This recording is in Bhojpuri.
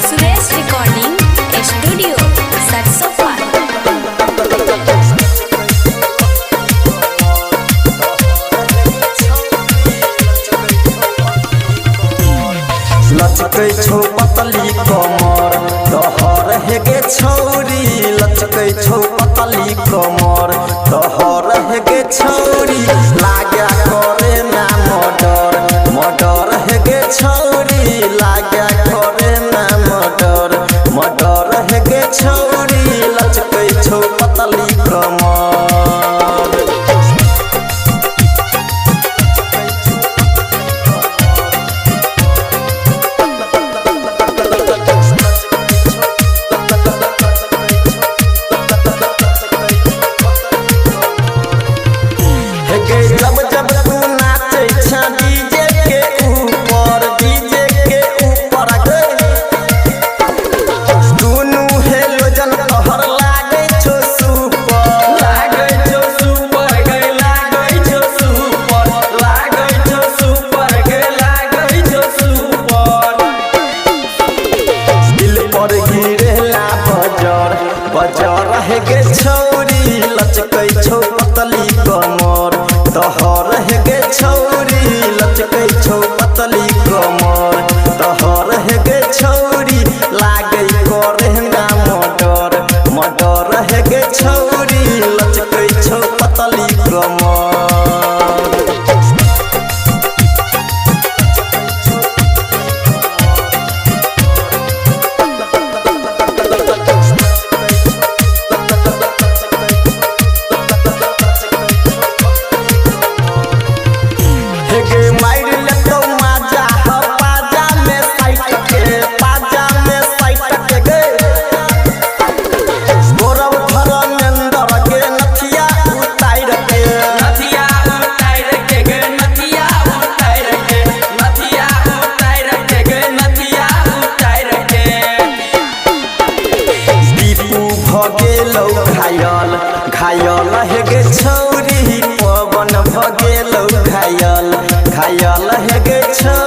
Suresh recording studio Sarsopha. लचकै छौ पतली कमर तोहर हेगे छौरी लचकै छौ पतली कमर तोहर हेगे छौरी लाग्या करे ना मर्डर मर्डर हेगे छौरी लाग्या करे ना मर्डर मर्डर हेगे छौरी लचकै छौ पतली कमर जब जब तू नाचे छा डीजे के ऊपर दुनू हेलोजन तोहर लागे छो सुपर लागे छो सुपर गए लागे छो सुपर लागे छो सुपर गए लागे छो सुपर दिल पर गिरेला बजर बजर हेगे छौरी लचकै छौ पतली कमर तोहर हेगे छौरी लचकै छौ पतली कमर तोहर हेगे छौरी लागे करे ना मर्डर मर्डर हेगे छौरी लचकै छौ पतली कमर हेगे माइर लेतो माजा ह पाजा में साइट के गे गौरव धर्मेंद्र के नथिया उतार के गे नथिया उतार के नथिया उतार के गे नथिया उतार के दीपू भगेलौ घायल घायल हेगे छौरी पवन भगेलौ घायल घायल हेगे छौरी